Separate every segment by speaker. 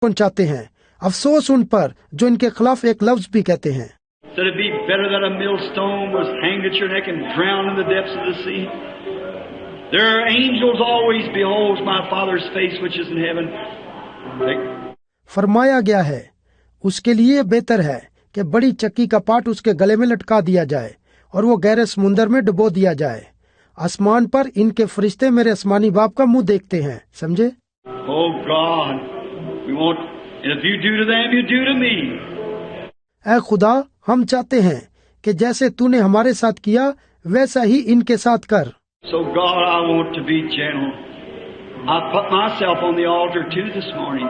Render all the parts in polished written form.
Speaker 1: پہنچاتے ہیں۔ افسوس ان پر جو ان کے خلاف ایک لفظ بھی کہتے ہیں۔
Speaker 2: Said it'd be better that a millstone was hanged at your neck and drowned in the depths of the sea. There are angels always beholds my Father's face which is in heaven.
Speaker 1: فرمایا گیا ہے اس کے لیے بہتر ہے کہ بڑی چکی کا پاٹ اس کے گلے میں لٹکا دیا جائے اور وہ گہرے سمندر میں ڈبو دیا جائے۔ آسمان پر ان کے فرشتے میرے آسمانی باپ کا منہ دیکھتے ہیں، سمجھے؟
Speaker 2: Oh God, we want, and if you do to them, you do to me.
Speaker 1: اے خدا، ہم چاہتے ہیں کہ جیسے تو نے ہمارے ساتھ کیا ویسا ہی ان کے ساتھ کر۔
Speaker 2: So God, I want to be gentle. I put myself on the altar too this morning.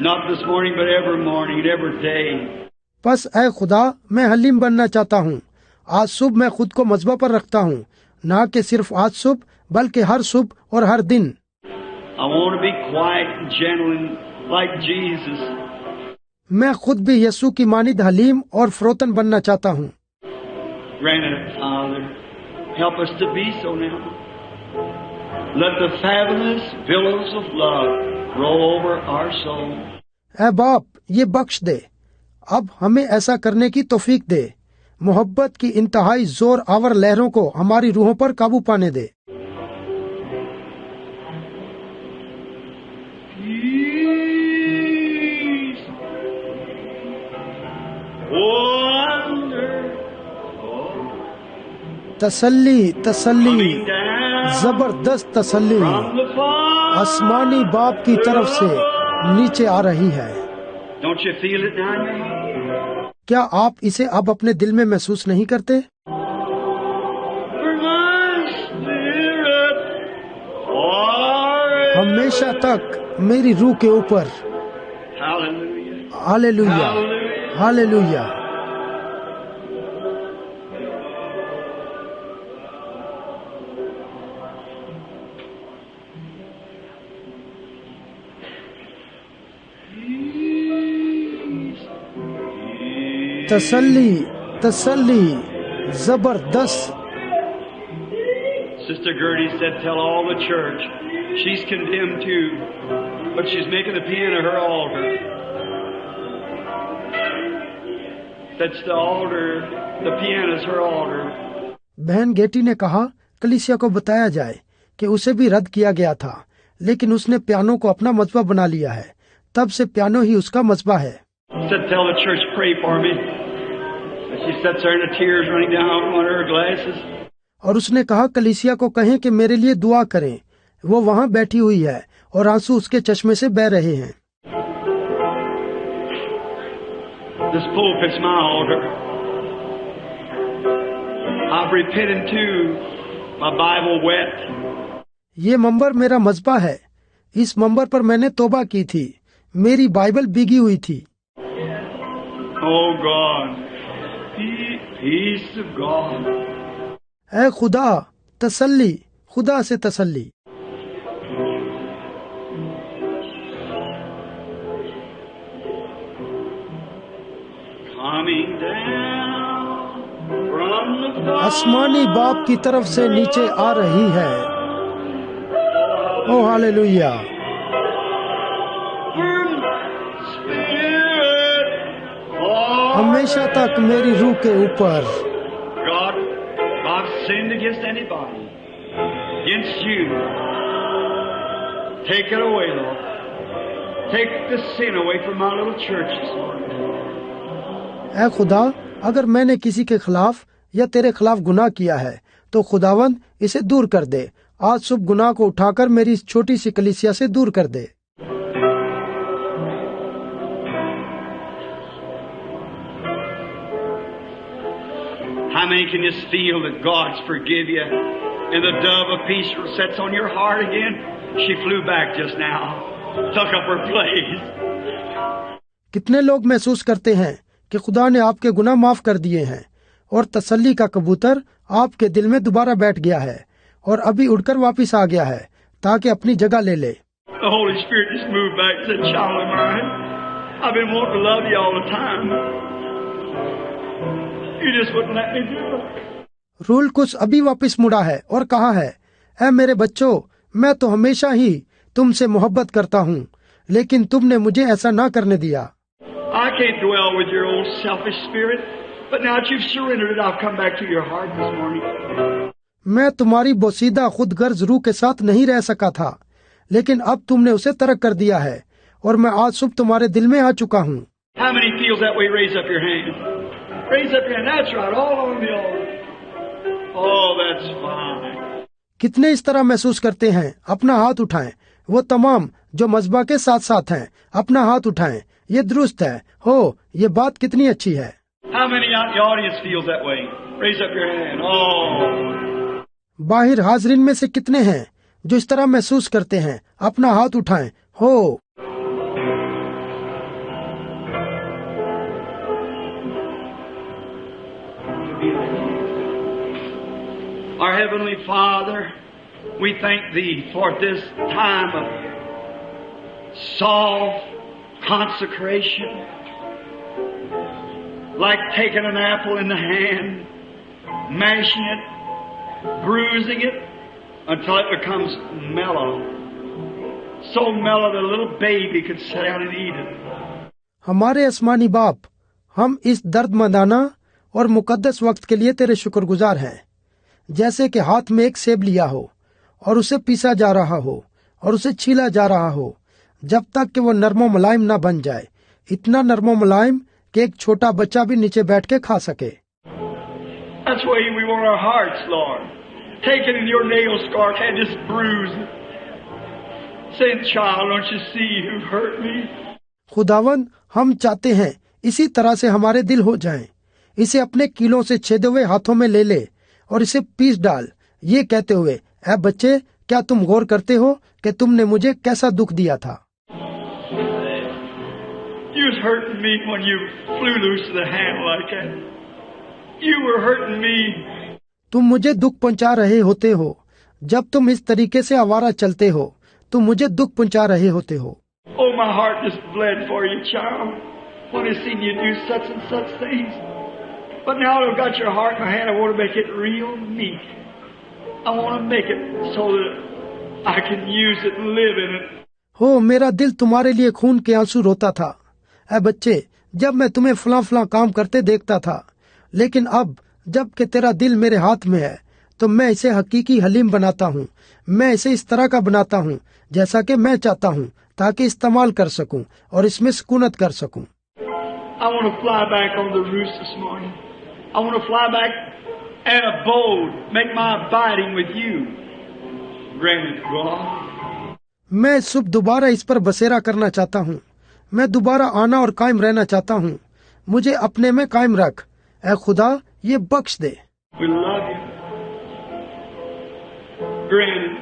Speaker 2: Not this morning, but every morning and every day.
Speaker 1: پس اے خدا، میں حلیم بننا چاہتا ہوں۔ آج صبح میں خود کو مذبح پر رکھتا ہوں، نہ کہ صرف آج صبح بلکہ ہر صبح اور ہر دن۔
Speaker 2: I want to be quiet and gentle and like Jesus.
Speaker 1: میں خود بھی یسوع کی مانند حلیم اور فروتن بننا چاہتا ہوں۔
Speaker 2: Grant it, Father. Help us to be so now. Let the fathomless billows of love roll over our soul.
Speaker 1: اے باپ، یہ بخش دے، اب ہمیں ایسا کرنے کی توفیق دے۔ محبت کی انتہائی زور آور لہروں کو ہماری روحوں پر قابو پانے دے۔ تسلی، تسلی، زبردست تسلی آسمانی باپ کی طرف سے نیچے آ رہی ہے۔
Speaker 2: Don't you feel it down your heart?
Speaker 1: کیا آپ اسے اب اپنے دل میں محسوس نہیں کرتے؟
Speaker 2: For my spirit forever.
Speaker 1: ہمیشہ تک میری روح کے اوپر۔
Speaker 2: Hallelujah.
Speaker 1: Hallelujah, hallelujah. تسلی، تسلی، زبردست۔
Speaker 2: Sister Gertie said, tell all the church she's condemned too, but she's making the piano her altar. That's the altar, the piano is her altar.
Speaker 1: بہن گیٹی نے کہا کلیسیا کو بتایا جائے کہ اسے بھی رد کیا گیا تھا، لیکن اس نے پیانو کو اپنا مذبح بنا لیا ہے، تب سے پیانو ہی اس کا مذبح ہے۔
Speaker 2: Said, tell the church pray for me. She sits there and the tears running down one of her glasses.
Speaker 1: اور اس نے کہا کلیسیا کو کہیں کہ میرے لیے دعا کریں، وہ وہاں بیٹھی ہوئی ہے اور آنسو اس کے چشمے سے بہہ رہے ہیں۔
Speaker 2: This pulpit's my altar. I've repented too. My Bible wet.
Speaker 1: یہ منبر میرا مذبح ہے، اس منبر پر میں نے توبہ کی تھی، میری بائبل بھیگی ہوئی تھی۔
Speaker 2: Oh God, peace of God.
Speaker 1: اے خدا، تسلی، خدا سے تسلی۔
Speaker 2: Coming down from the
Speaker 1: آسمانی باپ کی طرف سے نیچے آ رہی ہے۔ او ہاللویا۔ ہمیشہ تک میری روح کے اوپر۔
Speaker 2: God, I've sinned against anybody, against you. Take it away, Lord. Take the sin away from my little churches, Lord.
Speaker 1: اے خدا، اگر میں نے کسی کے خلاف یا تیرے خلاف گناہ کیا ہے تو خداوند اسے دور کر دے۔ آج صبح گناہ کو اٹھا کر میری اس چھوٹی سی کلیسیا سے دور کر دے۔
Speaker 2: How many can just feel that God's forgive you and the dove of peace sets on your heart again? She flew back just now, took up her place.
Speaker 1: کتنے لوگ محسوس کرتے ہیں کہ خدا نے آپ کے گناہ معاف کر دیے ہیں اور تسلی کا کبوتر آپ کے دل میں دوبارہ بیٹھ گیا ہے اور ابھی اڑ کر واپس آ گیا ہے تاکہ اپنی جگہ لے لے۔
Speaker 2: The Holy Spirit just moved back and said, child of mine, I've been wanting to love you all the time. You just wouldn't let me do it.
Speaker 1: رول کچھ ابھی واپس مڑا ہے اور کہا ہے، اے میرے بچوں، میں تو ہمیشہ ہی تم سے محبت کرتا ہوں، لیکن تم نے مجھے ایسا نہ کرنے دیا.
Speaker 2: I can't dwell with your old selfish spirit, but now that you've surrendered it, I've come back to your heart this morning.
Speaker 1: میں تمہاری بوسیدہ خود غرض روح کے ساتھ نہیں رہ سکا تھا، لیکن اب تم نے اسے ترک کر دیا ہے، اور میں آج صبح تمہارے دل میں آ چکا ہوں.
Speaker 2: How many feels that way? Raise up your hand. Raise up your hand. That's right. All on the altar. Oh, that's fine.
Speaker 1: کتنے اس طرح محسوس کرتے ہیں؟ اپنا ہاتھ اٹھائیں. وہ تمام جو مذبح کے ساتھ ساتھ ہیں اپنا ہاتھ اٹھائیں. یہ درست ہے. ہو، یہ بات کتنی اچھی ہے.
Speaker 2: How many out in the audience feels that way? Raise up your hand. Oh.
Speaker 1: باہر حاضرین میں سے کتنے ہیں جو اس طرح محسوس کرتے ہیں؟ اپنا ہاتھ اٹھائیں. ہو.
Speaker 2: Our Heavenly Father, we thank Thee for this time of soft consecration, like taking an apple in the hand, mashing it, bruising it until it becomes mellow. So mellow that a little baby could sit down and eat it.
Speaker 1: ہمارے آسمانی باپ، ہم اس درد مندانہ اور مقدس وقت کے لیے تیرے شکر گزار ہیں، جیسے کہ ہاتھ میں ایک سیب لیا ہو اور اسے پیسا جا رہا ہو اور اسے چھیلا جا رہا ہو جب تک کہ وہ نرم و ملائم نہ بن جائے، اتنا نرم و ملائم کہ ایک چھوٹا بچہ بھی نیچے بیٹھ کے کھا سکے.
Speaker 2: That's the way we want our hearts, Lord. Taking in your nail scarred hand, just bruise it. Saying, child, don't you see who hurt me?
Speaker 1: خداوند، ہم چاہتے ہیں اسی طرح سے ہمارے دل ہو جائیں. اسے اپنے کیلوں سے چھیدے ہوئے ہاتھوں میں لے لے اور اسے پیس ڈال، یہ کہتے ہوئے، اے بچے، کیا تم غور کرتے ہو کہ تم نے مجھے کیسا دکھ دیا تھا؟
Speaker 2: You was hurting me when you flew loose of the hand like that. You were hurting me.
Speaker 1: تم مجھے دکھ پہنچا رہے ہوتے ہو جب تم اس طریقے سے آوارہ چلتے ہو. تم مجھے دکھ پہنچا رہے ہوتے ہو.
Speaker 2: Oh, my heart just bled for you, child, when I seen you do such and such things. But now I've got your heart in my hand, I want to make it real meek. I want to make it so that I can use it and live in it.
Speaker 1: ہو، میرا دل تمہارے لیے خون کے آنسو روتا تھا. اے بچے، جب میں تمہیں فلاں فلاں کام کرتے دیکھتا تھا، لیکن اب جب کہ تیرا دل میرے ہاتھ میں ہے تو میں اسے حقیقی حلیم بناتا ہوں. میں اسے اس طرح کا بناتا ہوں جیسا کہ میں چاہتا ہوں، تاکہ استعمال کر سکوں اور اس میں سکونت کر سکوں.
Speaker 2: I want to fly back on the roost this morning. I want to fly back and abode, make my abiding with you. Grant it, God.
Speaker 1: میں صبح دوبارہ اس پر بسیرا کرنا چاہتا ہوں. میں دوبارہ آنا اور قائم رہنا چاہتا ہوں. مجھے اپنے میں قائم رکھ. اے خدا، یہ بخش دے.
Speaker 2: We love you. Grant it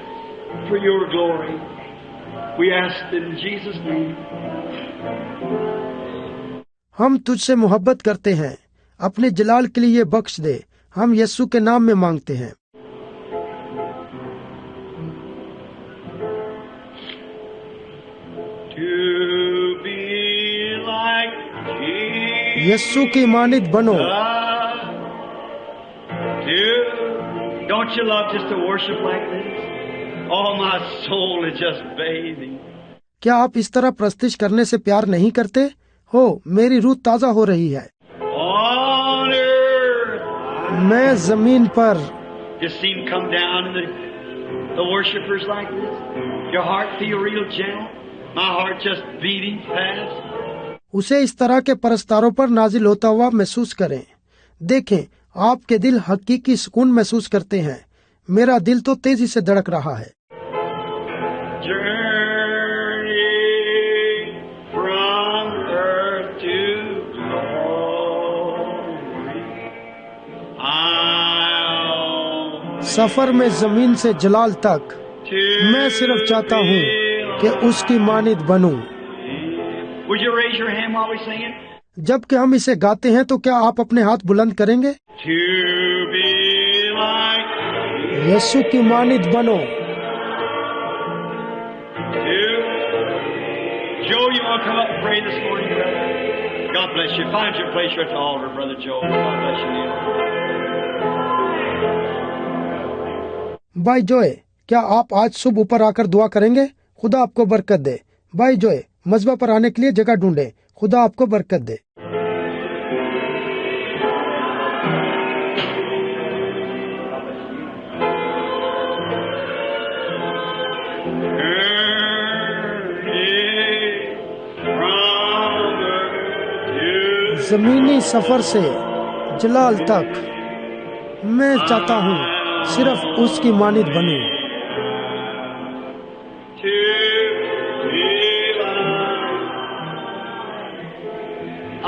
Speaker 2: for your glory. We ask in Jesus' name.
Speaker 1: ہم تجھ سے محبت کرتے ہیں. اپنے جلال کے لیے بخش دے. ہم یسوع کے نام میں مانگتے ہیں. یسوع کی مانند بنو.
Speaker 2: Don't you love just to worship like this? Oh, my soul is just bathing.
Speaker 1: کیا آپ اس طرح پرستش کرنے سے پیار نہیں کرتے ہو؟ میری روح تازہ ہو رہی ہے.
Speaker 2: On earth.
Speaker 1: میں زمین پر.
Speaker 2: Just see him come down and the worshipers like this. Your heart feel real gentle. My heart just beating fast.
Speaker 1: اسے اس طرح کے پرستاروں پر نازل ہوتا ہوا محسوس کریں. دیکھیں، آپ کے دل حقیقی سکون محسوس کرتے ہیں. میرا دل تو تیزی سے دھڑک رہا ہے. سفر میں زمین سے جلال تک میں صرف چاہتا ہوں کہ اس کی مانند بنوں.
Speaker 2: Would you raise your hand while we sing it?
Speaker 1: جب کہ ہم اسے گاتے ہیں تو کیا آپ اپنے ہاتھ بلند کریں گے؟
Speaker 2: To be like
Speaker 1: یسوع کی مانند بنو.
Speaker 2: Joe, you want to come up and pray this morning, brother? God bless you. Find your place here at the altar, Brother Joe. God bless you.
Speaker 1: بھائی جوئے، کیا آپ آج صبح اوپر آ کر دعا کریں گے؟ خدا آپ کو برکت دے. بھائی جوئے، مذبح پر آنے کے لیے جگہ ڈھونڈیں۔ خدا آپ کو برکت دے۔ زمینی سفر سے جلال تک میں چاہتا ہوں صرف اس کی مانند بنوں۔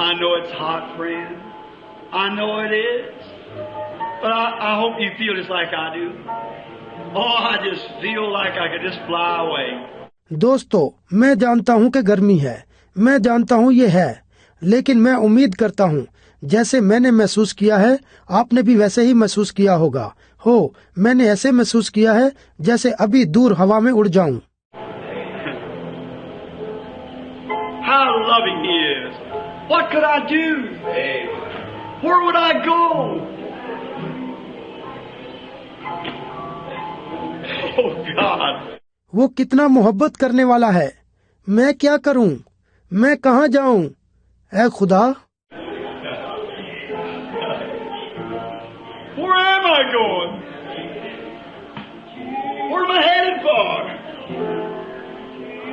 Speaker 2: I know it's hot, friend. I know it is. But I hope you feel just like I do. Oh, I just feel like I could just fly away.
Speaker 1: دوستو، میں جانتا ہوں کہ گرمی ہے، میں جانتا ہوں یہ ہے، لیکن میں امید کرتا ہوں جیسے میں نے محسوس کیا ہے آپ نے بھی ویسے ہی محسوس کیا ہوگا۔ میں نے ایسے محسوس کیا ہے جیسے ابھی دور ہوا میں اڑ جاؤں۔
Speaker 2: How loving he is. What could I do? Where would I go? Oh God.
Speaker 1: وہ کتنا محبت کرنے والا ہے، میں کیا کروں، میں کہاں جاؤں، اے خدا۔
Speaker 2: Where am I going? Where am I headed for?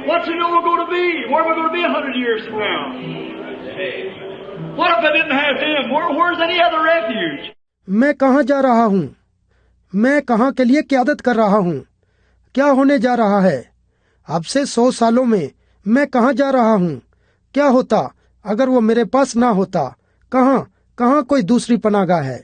Speaker 2: What's it all going to be? Where am I going to be 100 years from now? What if I didn't have him? Where's any other refuge?
Speaker 1: میں کہاں جا رہا ہوں، میں کہاں کے لیے قیادت کر رہا ہوں، کیا ہونے جا رہا ہے، اب سے 100 سالوں میں میں کہاں جا رہا ہوں، کیا ہوتا اگر وہ میرے پاس نہ ہوتا، کہاں کوئی دوسری پناہ گاہ ہے۔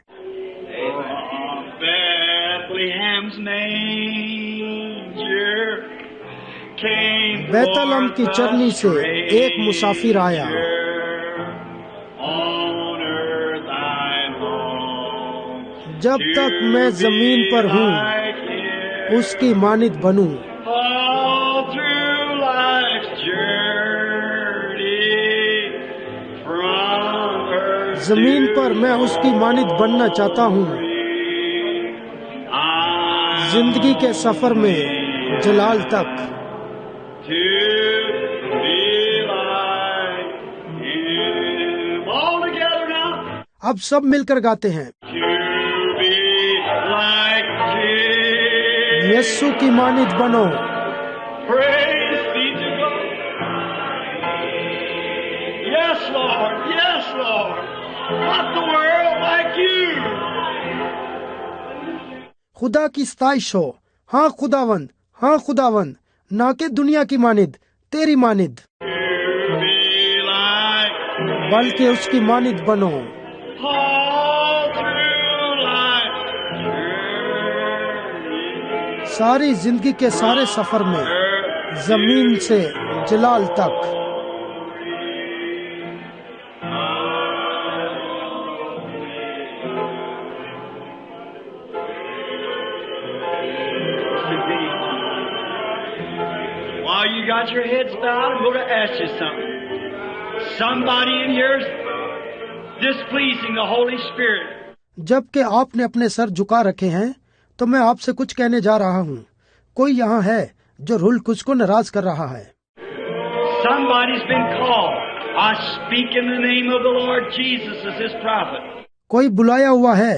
Speaker 1: بیت لحم کی چرنی سے ایک مسافر آیا، جب تک میں زمین پر ہوں اس کی مانند بنوں۔ زمین پر میں اس کی مانند بننا چاہتا ہوں، زندگی کے سفر میں جلال تک۔ اب سب مل کر گاتے ہیں، یسوع کی مانند بنو۔
Speaker 2: Yes, Lord. Yes, Lord. Not the world like you.
Speaker 1: خدا کی ستائش ہو، ہاں خداوند، ہاں خداوند، نہ کہ دنیا کی مانند، تیری مانند، بلکہ اس کی مانند بنو۔ ساری زندگی کے سارے سفر میں، زمین سے جلال تک۔
Speaker 2: While you got your heads bowed, I'm going to ask you something. Somebody in here is displeasing the Holy Spirit.
Speaker 1: جبکہ آپ نے اپنے سر جھکا رکھے ہیں تو میں آپ سے کچھ کہنے جا رہا ہوں۔ کوئی یہاں ہے جو روح القدس کو ناراض کر رہا ہے۔
Speaker 2: Somebody's been called. I speak in the name of the Lord Jesus as his prophet.
Speaker 1: کوئی بلایا ہوا ہے،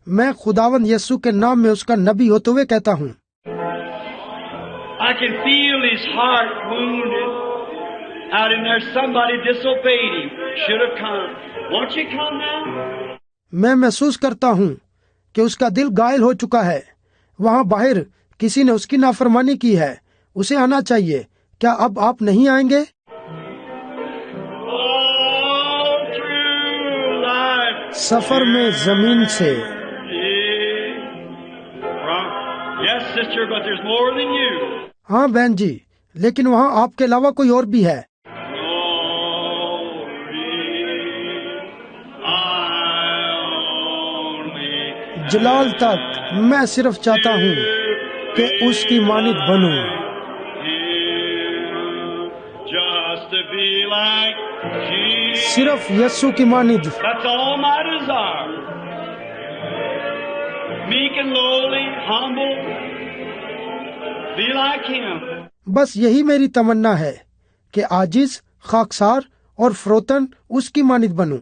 Speaker 1: میں خداوند یسوع کے نام میں اس کا نبی ہوتے ہوئے کہتا ہوں۔
Speaker 2: I can feel his heart wounded out in there. Somebody disobeyed him. Should have come. Won't you come now?
Speaker 1: میں محسوس کرتا ہوں کہ اس کا دل گائل ہو چکا ہے، وہاں باہر کسی نے اس کی نافرمانی کی ہے، اسے آنا چاہیے، کیا اب آپ نہیں آئیں گے؟ سفر میں زمین سے۔
Speaker 2: Yes, sister, but there's more than you.
Speaker 1: ہاں بہن جی، لیکن وہاں آپ کے علاوہ کوئی اور بھی ہے۔ جلال تک میں صرف چاہتا ہوں کہ اس کی مانند بنوں۔ صرف یسوع کی مانند۔
Speaker 2: That's all my desire. Meek and lowly, humble, be like him.
Speaker 1: بس یہی میری تمنا ہے کہ عاجز، خاکسار اور فروتن اس کی مانند بنوں۔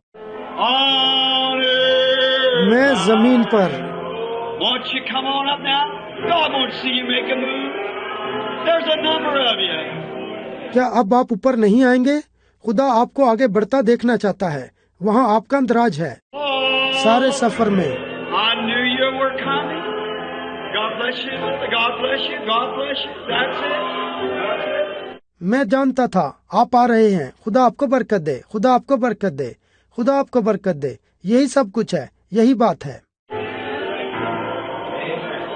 Speaker 1: میں زمین پر
Speaker 2: Won't you come on up now? God wants to see you make a move. There's a number of you.
Speaker 1: کیا اب آپ اوپر نہیں آئیں گے؟ خدا آپ کو آگے بڑھتا دیکھنا چاہتا ہے، وہاں آپ کا اندراج ہے۔ سارے سفر میں
Speaker 2: I knew you were coming. God bless you. God bless you. God bless you. That's it. That's it.
Speaker 1: میں جانتا تھا آپ آ رہے ہیں۔ خدا آپ کو برکت دے، خدا آپ کو برکت دے، خدا آپ کو برکت دے۔ یہی سب کچھ ہے، یہی بات ہے۔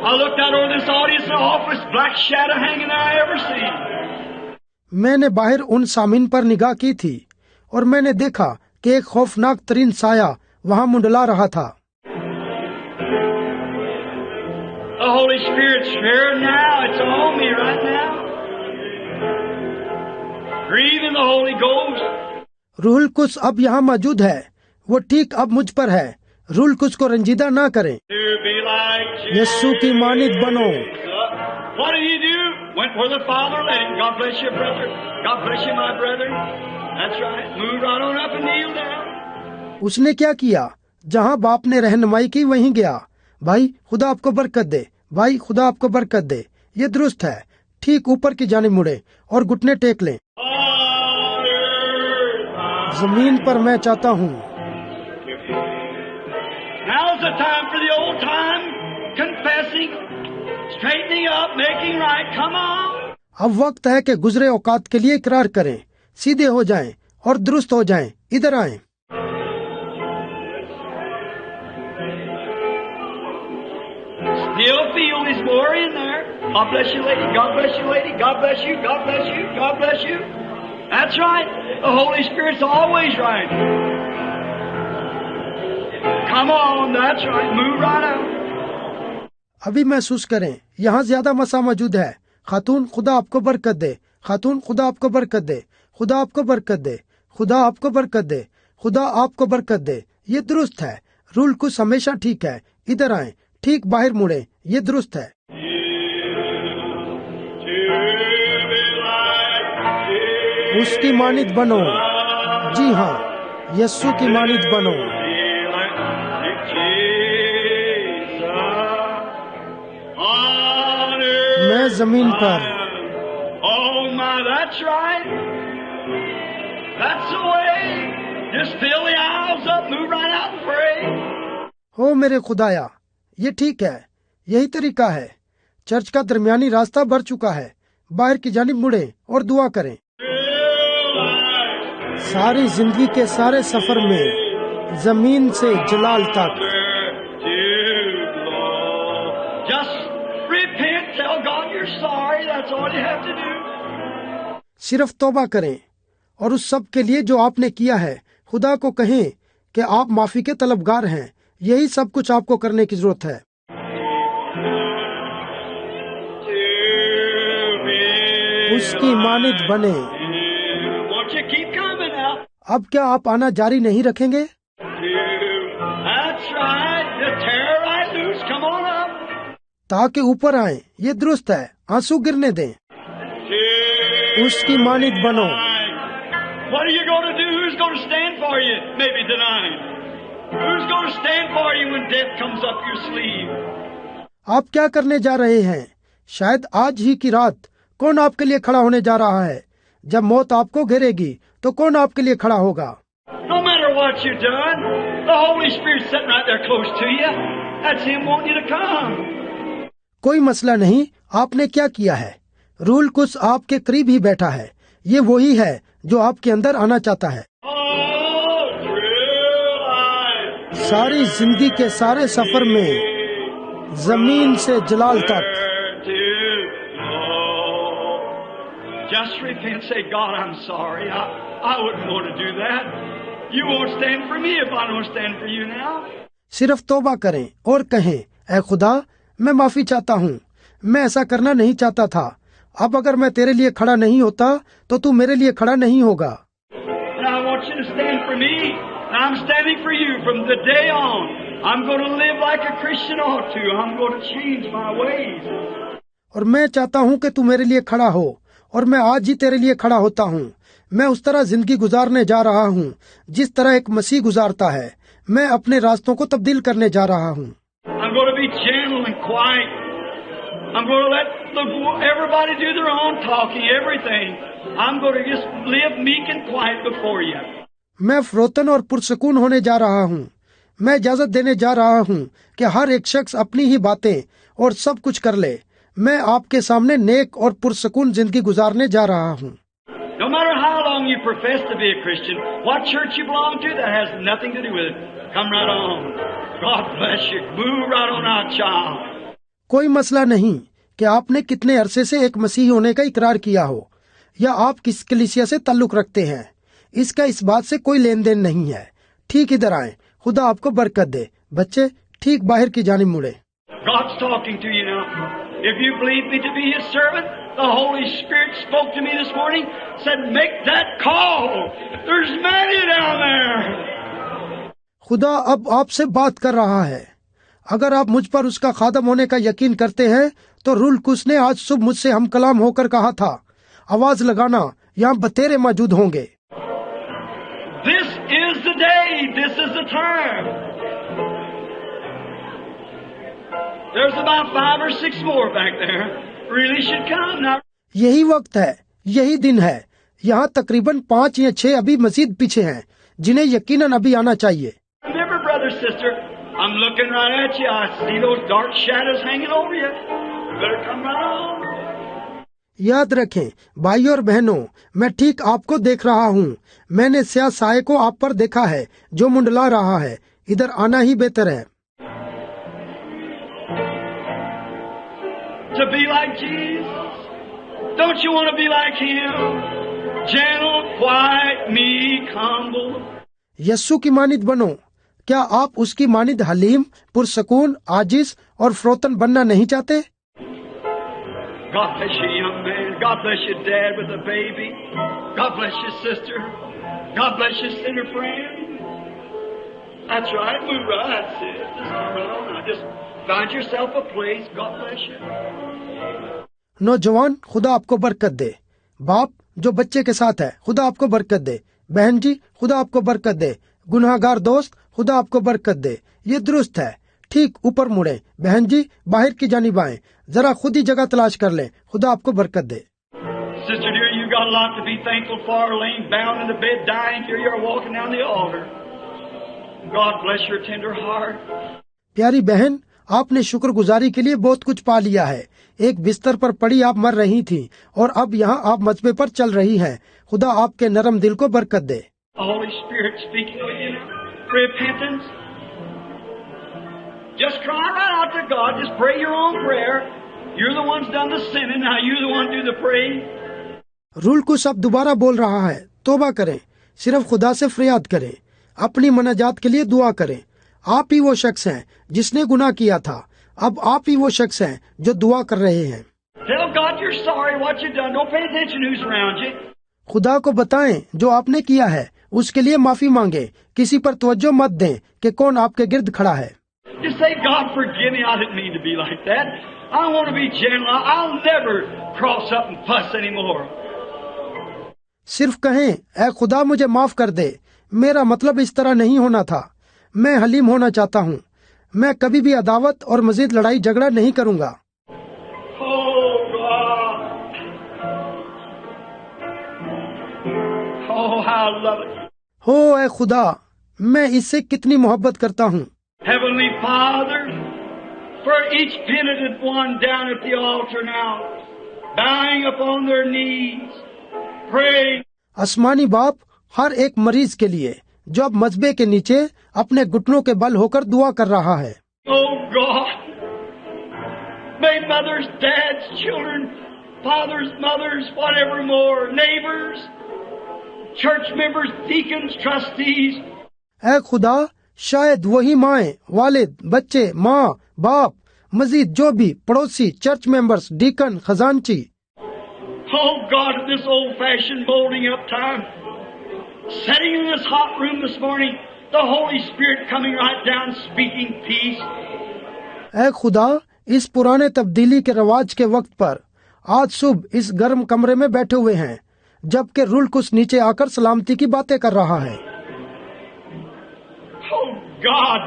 Speaker 2: I looked out over this audience, the awfulest black shadow hanging I ever seen.
Speaker 1: میں نے باہر ان سامعین پر نگاہ کی تھی اور میں نے دیکھا کہ ایک خوفناک ترین سایہ وہاں منڈلا رہا تھا۔
Speaker 2: The Holy Spirit's here now. It's on me right now. Breathe in the Holy Ghost.
Speaker 1: روح القدس اب یہاں موجود ہے، وہ ٹھیک اب مجھ پر ہے۔ روح القدس کو رنجیدہ نہ کریں۔
Speaker 2: To be like
Speaker 1: یسوع کی مانند بنو۔
Speaker 2: What did he do? Went where the Father led him. God bless you, brother. God bless you, my brother. That's right. Move right on up and kneel down.
Speaker 1: اس نے کیا کیا؟ جہاں باپ نے رہنمائی کی وہیں گیا۔ بھائی خدا آپ کو برکت دے، بھائی خدا آپ کو برکت دے۔ یہ درست ہے۔ ٹھیک اوپر کی جانب مڑے اور گھٹنے ٹیک لیں۔ زمین پر میں چاہتا ہوں۔
Speaker 2: Now's the time for the old time confessing, straightening up, making right. Come on.
Speaker 1: اب وقت ہے کہ گزرے اوقات کے لیے اقرار کریں، سیدھے ہو جائیں اور درست ہو جائیں۔ ادھر آئیں۔
Speaker 2: Still feel his glory in there. God bless you, lady. God bless you, lady. God bless you. God bless you. God bless you. That's right. The Holy Spirit's always right. Come on. That's right. Move right out.
Speaker 1: ابھی محسوس کریں، یہاں زیادہ مسا موجود ہے۔ خاتون خدا آپ کو برکت دے، خاتون خدا آپ کو برکت دے، خدا آپ کو برکت دے، خدا آپ کو برکت دے، خدا آپ کو برکت دے۔ یہ درست ہے۔ روح القدس ہمیشہ ٹھیک ہے۔ ادھر آئیں، ٹھیک باہر مڑیں۔ یہ درست ہے۔ اس کی مانند بنو۔ جی ہاں، یسوع کی مانند بنو۔ میں زمین پر۔
Speaker 2: Oh my, that's right. That's the way. Just fill the aisles up, move right out and pray.
Speaker 1: ہو میرے خدایا، یہ ٹھیک ہے، یہی طریقہ ہے۔ چرچ کا درمیانی راستہ بھر چکا ہے، باہر کی جانب مڑیں اور دعا کریں۔ ساری زندگی کے سارے سفر میں، زمین سے جلال تک۔
Speaker 2: Just repent, tell God you're sorry. That's all you have to do.
Speaker 1: صرف توبہ کریں اور اس سب کے لیے جو آپ نے کیا ہے خدا کو کہیں کہ آپ معافی کے طلبگار ہیں۔ یہی سب کچھ آپ کو کرنے کی ضرورت ہے۔ اس کی مانند بنے۔
Speaker 2: Won't you keep coming now?
Speaker 1: اب کیا آپ آنا جاری نہیں رکھیں گے؟
Speaker 2: That's right. Just tear right loose. Come on up.
Speaker 1: تاکہ اوپر آئیں۔ یہ درست ہے۔ آنسو گرنے دیں۔ اس کی مانند بنو۔
Speaker 2: What are you going to do? Who's going to stand for you? Maybe tonight. Who's going to stand for you when death comes up your sleeve?
Speaker 1: آپ کیا کرنے جا رہے ہیں؟ شاید آج ہی کی رات کون آپ کے لیے کھڑا ہونے جا رہا ہے؟ جب موت آپ کو گھیرے گی تو کون آپ کے لیے کھڑا ہوگا؟
Speaker 2: No matter what you've done, the Holy Spirit's sitting right there close to you. That's Him wanting you to come.
Speaker 1: کوئی مسئلہ نہیں، آپ نے کیا کیا ہے۔ روح القدس آپ کے قریب ہی بیٹھا ہے۔ یہ وہی ہے جو آپ کے اندر آنا چاہتا ہے۔ ساری زندگی کے سارے سفر میں، زمین سے جلال تک۔
Speaker 2: Just repent, say, God, I'm sorry. I wouldn't want to do that. You won't stand for me if I don't stand for you now.
Speaker 1: صرف توبہ کریں اور کہیں، اے خدا، میں معافی چاہتا ہوں، میں ایسا کرنا نہیں چاہتا تھا۔ اب اگر میں تیرے لیے کھڑا نہیں ہوتا تو تو میرے لیے کھڑا نہیں ہوگا۔
Speaker 2: And I want you to stand for me. And I'm standing for you from the day on. I'm going to live like a Christian ought to. I'm going to change my ways.
Speaker 1: اور میں چاہتا ہوں کہ تو میرے لیے کھڑا ہو اور میں آج ہی تیرے لیے کھڑا ہوتا ہوں. میں اس طرح زندگی گزارنے جا رہا ہوں جس طرح ایک مسیح گزارتا ہے. میں اپنے راستوں کو تبدیل کرنے جا رہا ہوں.
Speaker 2: I'm going to be gentle and quiet. I'm going to let everybody do their own talking, everything. I'm going to just live meek and quiet before you.
Speaker 1: میں فروتن اور پرسکون ہونے جا رہا ہوں. میں اجازت دینے جا رہا ہوں کہ ہر ایک شخص اپنی ہی باتیں اور سب کچھ کر لے. میں آپ کے سامنے نیک اور پرسکون زندگی گزارنے جا رہا ہوں.
Speaker 2: No matter how long you profess to be a Christian, what church you belong to, that has nothing to do with it. Come right on. God bless you. Move right on out, child.
Speaker 1: کوئی مسئلہ نہیں کہ آپ نے کتنے عرصے سے ایک مسیحی ہونے کا اقرار کیا ہو یا آپ کس کلیسیا سے تعلق رکھتے ہیں. اس کا اس بات سے کوئی لین دین نہیں ہے. ٹھیک ادھر آئیں. خدا آپ کو برکت دے. بچے ٹھیک باہر کی جانب مڑے.
Speaker 2: God's talking to you now. If you believe me to be His servant, the Holy Spirit spoke to me this morning, said, make that call. There's many down there.
Speaker 1: خدا اب آپ سے بات کر رہا ہے. اگر آپ مجھ پر اس کا خادم ہونے کا یقین کرتے ہیں تو روح القدس نے آج صبح مجھ سے ہم کلام ہو کر کہا تھا، آواز لگانا، یہاں بتیرے موجود ہوں گے.
Speaker 2: This is the day. This is the time. There's about 5 or 6 more back there. Really should come now.
Speaker 1: یہی وقت ہے، یہی دن ہے. یہاں تقریباً 5 یا 6 ابھی مزید پیچھے ہیں جنہیں یقیناً ابھی آنا چاہیے.
Speaker 2: Remember, brother, sister, I'm looking right at you. I see those dark shadows hanging over you. You better come right on.
Speaker 1: یاد رکھیں بھائی اور بہنوں، میں ٹھیک آپ کو دیکھ رہا ہوں. میں نے سیاہ سائے کو آپ پر دیکھا ہے جو منڈلا رہا ہے. ادھر آنا ہی بہتر ہے.
Speaker 2: To be like Jesus. Don't you want to be like Him? Gentle, quiet, meek, humble.
Speaker 1: یسو کی مانند بنو. کیا آپ اس کی مانند حلیم، پرسکون، عاجز اور فروتن بننا نہیں چاہتے؟
Speaker 2: God bless you, young man. God bless you, dad with a baby. God bless you, sister. God bless you, sinner friend. That's right. Move right, sis. Just come right on. Now just find yourself a place. God bless you.
Speaker 1: نوجوان، خدا آپ کو برکت دے. باپ جو بچے کے ساتھ ہے، خدا آپ کو برکت دے. بہن جی، خدا آپ کو برکت دے. گناہ گار دوست، خدا آپ کو برکت دے. یہ درست ہے. ٹھیک اوپر مڑیں. بہن جی باہر کی جانب آئیں. ذرا خود ہی جگہ تلاش کر لیں. خدا آپ کو برکت دے.
Speaker 2: Sister dear, you got a lot to be thankful for, laying bound in the bed, dying. Here you are walking down the altar. God bless your tender heart.
Speaker 1: پیاری بہن، آپ نے شکر گزاری کے لیے بہت کچھ پا لیا ہے. ایک بستر پر پڑی آپ مر رہی تھی اور اب یہاں آپ مذبے پر چل رہی ہیں. خدا آپ کے نرم دل کو برکت دے.
Speaker 2: The Holy Spirit speaking to you. Repentance. Just cry right out to God. Just pray your own prayer. You're the one's done the sinning. Now you're the one do the praying.
Speaker 1: رول کو سب دوبارہ بول رہا ہے. توبہ کریں. صرف خدا سے فریاد کریں. اپنی مناجات کے لیے دعا کریں. آپ ہی وہ شخص ہیں جس نے گناہ کیا تھا. اب آپ ہی وہ شخص ہیں جو دعا کر رہے ہیں.
Speaker 2: Tell God you're sorry what you've done. Don't pay attention who's around you.
Speaker 1: خدا کو بتائیں جو آپ نے کیا ہے. اس کے لیے معافی مانگیں. کسی پر توجہ مت دیں کہ کون آپ کے گرد کھڑا ہے.
Speaker 2: Just say, God forgive me. I didn't mean to be like that. I want to be gentle. I'll never cross up and fuss anymore.
Speaker 1: صرف کہیں اے خدا مجھے معاف کر دے. میرا مطلب اس طرح نہیں ہونا تھا. میں حلیم ہونا چاہتا ہوں. میں کبھی بھی عداوت اور مزید لڑائی جھگڑا نہیں کروں گا.
Speaker 2: Oh, God. Oh, how I love it.
Speaker 1: ہو اے خدا، میں اس سے کتنی محبت کرتا ہوں.
Speaker 2: Heavenly Father, for each penitent one down at the altar now, bowing upon their knees, praying.
Speaker 1: آسمانی باپ، ہر ایک مریض کے لیے جو اب مذبے کے نیچے اپنے گھٹنوں کے بل ہو کر دعا کر رہا ہے.
Speaker 2: Oh God, may mothers, dads, children, fathers, mothers, whatever more, neighbors, church members, deacons, trustees.
Speaker 1: اے خدا، شاید وہی مائیں، والد، بچے، ماں، باپ، مزید جو بھی پڑوسی، چرچ ممبرز، ڈیکن، خزانچی.
Speaker 2: Oh God, at this old-fashioned molding up time, sitting in this hot room this morning, the Holy Spirit coming right down, speaking peace.
Speaker 1: اے خدا، اس پرانے تبدیلی کے رواج کے وقت پر آج صبح اس گرم کمرے میں بیٹھے ہوئے ہیں جبکہ رولکس نیچے آ کر سلامتی کی باتیں کر رہا ہے۔
Speaker 2: Oh God,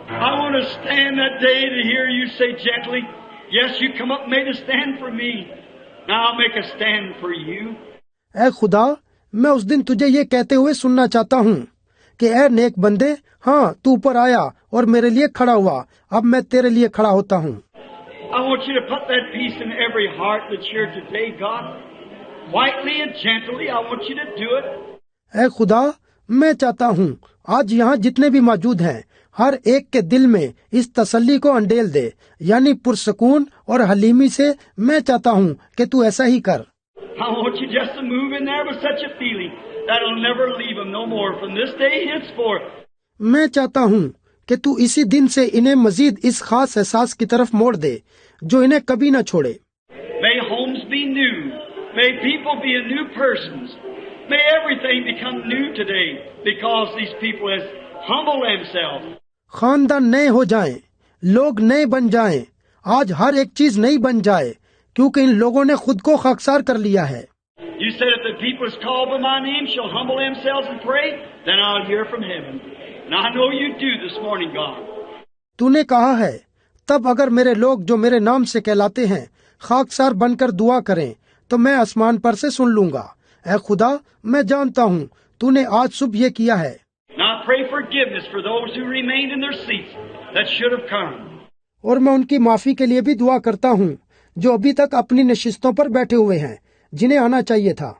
Speaker 2: I want to stand that day to hear you say gently, yes, you come up and made a stand for me. Now I'll make a stand for you.
Speaker 1: اے خدا، میں اس دن تجھے یہ کہتے ہوئے سننا چاہتا ہوں کہ اے نیک بندے، ہاں تو اوپر آیا اور میرے لیے کھڑا ہوا، اب میں تیرے لیے کھڑا ہوتا ہوں۔
Speaker 2: I want you to put that peace in every heart that's here today, God. Quietly and gently, I want you to do it.
Speaker 1: اے خدا، میں چاہتا ہوں آج یہاں جتنے بھی موجود ہیں ہر ایک کے دل میں اس تسلی کو انڈیل دے، یعنی پرسکون اور حلیمی سے میں چاہتا ہوں کہ تو ایسا ہی کر۔
Speaker 2: I want you just to move in there with such a feeling that'll never leave them no more from this day henceforth.
Speaker 1: میں چاہتا ہوں کہ تو اسی دن سے انہیں مزید اس خاص احساس کی طرف موڑ دے جو انہیں کبھی نہ چھوڑے۔
Speaker 2: May homes be new. May people be a new persons. May everything become new today because these people has humbled themselves.
Speaker 1: خاندان نئے ہو جائیں، لوگ نئے بن جائیں، آج ہر ایک چیز نئی بن جائے کیونکہ ان لوگوں نے خود کو خاکسار کر لیا ہے۔
Speaker 2: You said if the people is called by my name shall humble themselves and pray, then I'll hear from heaven. And I know you do this morning, God.
Speaker 1: تو نے کہا ہے تب اگر میرے لوگ جو میرے نام سے کہلاتے ہیں خاکسار بن کر دعا کریں تو میں آسمان پر سے سن لوں گا۔ اے خدا، میں جانتا ہوں تو نے آج صبح یہ کیا ہے۔
Speaker 2: Now I pray forgiveness for those who remained in their seats that should have come.
Speaker 1: اور میں ان کی معافی کے لیے بھی دعا کرتا ہوں جو ابھی تک اپنی نشستوں پر بیٹھے ہوئے ہیں، جنہیں آنا چاہیے تھا۔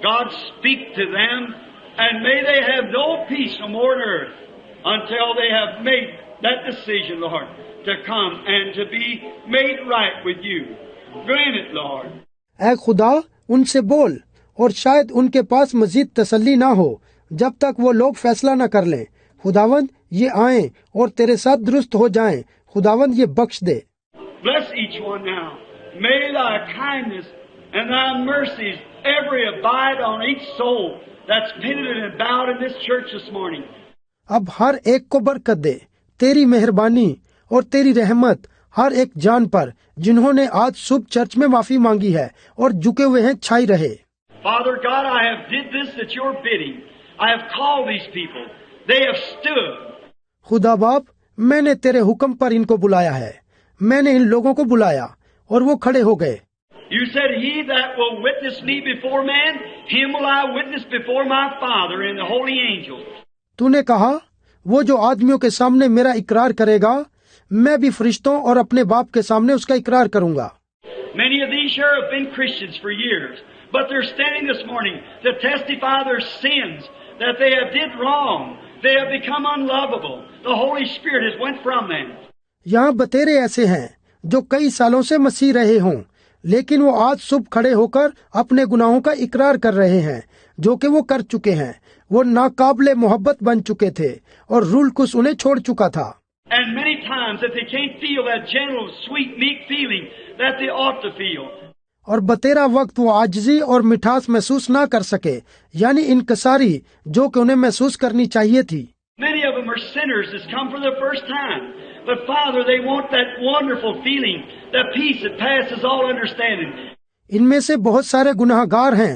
Speaker 2: God speak to them, and may they have no peace no more on earth until they have made that decision, Lord, to come and to be made right with you. Grant it, Lord.
Speaker 1: اے خدا، ان سے بول اور شاید ان کے پاس مزید تسلی نہ ہو جب تک وہ لوگ فیصلہ نہ کر لیں۔ خداوند یہ آئیں اور تیرے ساتھ درست ہو جائیں، خداوند یہ بخش دے۔
Speaker 2: Bless each one now. May thy kindness and thy mercies ever abide on each soul that's penitent and bowed in this church this morning.
Speaker 1: اب ہر ایک کو برکت دے، تیری مہربانی اور تیری رحمت ہر ایک جان پر جنہوں نے آج صبح چرچ میں معافی مانگی ہے اور جھکے ہوئے ہیں چھائی رہے۔
Speaker 2: Father God, I have did this at your bidding. I have called these people. They have stood.
Speaker 1: خدا باپ، میں نے تیرے حکم پر ان کو بلایا ہے، میں نے ان لوگوں کو بلایا اور وہ کھڑے ہو گئے۔
Speaker 2: You said, he that will witness me before man, him will I witness before my Father and the holy angels.
Speaker 1: تو نے کہا وہ جو آدمیوں کے سامنے میرا اقرار کرے گا میں بھی فرشتوں اور اپنے باپ کے سامنے اس کا اقرار کروں گا۔
Speaker 2: Many of these here have been Christians for years, but they're standing this morning to testify their sins, that they have did wrong. They have become unlovable. The Holy Spirit has went from them.
Speaker 1: یہاں بتیرے ایسے ہیں جو کئی سالوں سے مسیح رہے ہوں لیکن وہ آج صبح کھڑے ہو کر اپنے گناہوں کا اقرار کر رہے ہیں جو کہ وہ کر چکے ہیں، وہ ناقابل محبت بن چکے تھے اور روح القدس انہیں چھوڑ چکا تھا۔
Speaker 2: And many times that they can't feel that gentle, sweet, meek feeling that they ought to feel.
Speaker 1: اور بتیرا وقت وہ عاجزی اور مٹھاس محسوس نہ کر سکے، یعنی انکساری جو کہ انہیں محسوس کرنی چاہیے تھی۔
Speaker 2: Many of them are sinners that's come for the first time. But Father, they want that wonderful feeling, that peace that passes all understanding.
Speaker 1: ان میں سے بہت سارے گناہ گار ہیں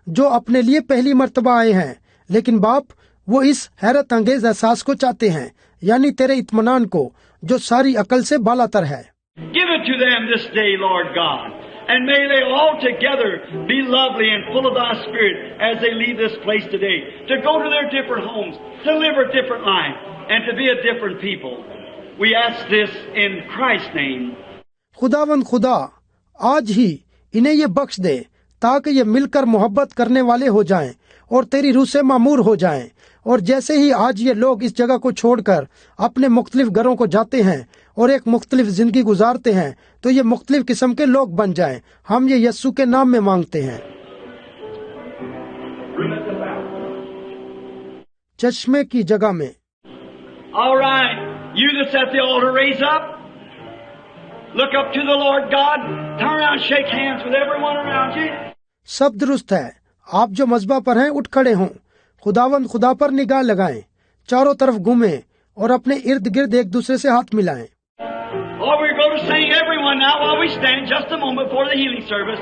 Speaker 1: جو اپنے لیے پہلی مرتبہ آئے ہیں، لیکن باپ وہ اس حیرت انگیز احساس کو چاہتے ہیں، یعنی تیرے اطمینان کو جو ساری عقل سے بالا تر ہے۔
Speaker 2: Give it to them this day, Lord God, and may they all together be lovely and full of thy spirit as they leave this place today, to go to their different homes, to live a different life, and to be a different people. We ask this in Christ's name.
Speaker 1: خداوند خدا آج ہی انہیں یہ بخش دے تاکہ یہ مل کر محبت کرنے والے ہو جائیں اور تیری روح سے معمور ہو جائیں، اور جیسے ہی آج یہ لوگ اس جگہ کو چھوڑ کر اپنے مختلف گھروں کو جاتے ہیں اور ایک مختلف زندگی گزارتے ہیں تو یہ مختلف قسم کے لوگ بن جائیں۔ ہم یہ یسوع کے نام میں مانگتے ہیں۔ چشمے کی جگہ میں۔
Speaker 2: All right, you that's at the altar, raise up. Look up to the Lord God. Turn around, shake hands with everyone around you.
Speaker 1: سب درست ہے، آپ جو مذبح پر ہیں اٹھ کھڑے ہوں، خداوند خدا پر نگاہ لگائیں، چاروں طرف گھومیں اور اپنے ارد گرد ایک دوسرے سے ہاتھ ملائیں۔
Speaker 2: Oh, we're going to sing everyone everyone now while we stand just a moment before the healing service.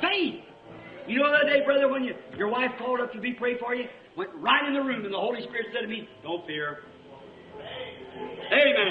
Speaker 2: Faith. You know that day, brother, when your wife called up to be prayed for you, went right in the room, and the Holy Spirit said to me, "Don't fear." Amen.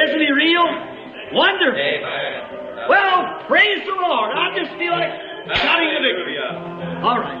Speaker 2: Isn't he real? Wonderful. Well, praise the Lord. I just feel like shouting the victory. All right.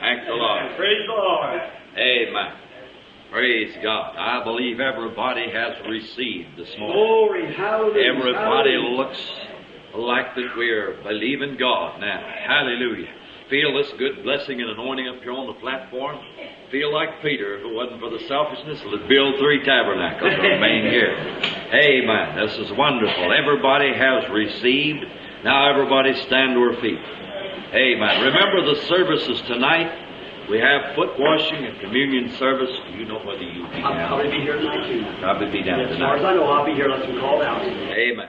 Speaker 3: Thank the Lord.
Speaker 2: Praise the Lord.
Speaker 3: Amen. Praise God. I believe everybody has received this morning.
Speaker 2: Glory, hallelujah.
Speaker 3: Everybody
Speaker 2: hallelujah.
Speaker 3: looks like that we're believing God now. Hallelujah. Feel this good blessing and anointing up here on the platform. Feel like Peter, if it wasn't for the selfishness, would build 3 tabernacles and remain here. Amen. This is wonderful. Everybody has received. Now everybody stand to our feet. Amen. Remember the services tonight. We have foot washing and communion service. Do you know whether you'll be down?
Speaker 2: I'll probably be here tonight too.
Speaker 3: Probably be down
Speaker 2: As far as
Speaker 3: tonight.
Speaker 2: I know, I'll be here unless we call out.
Speaker 3: Amen.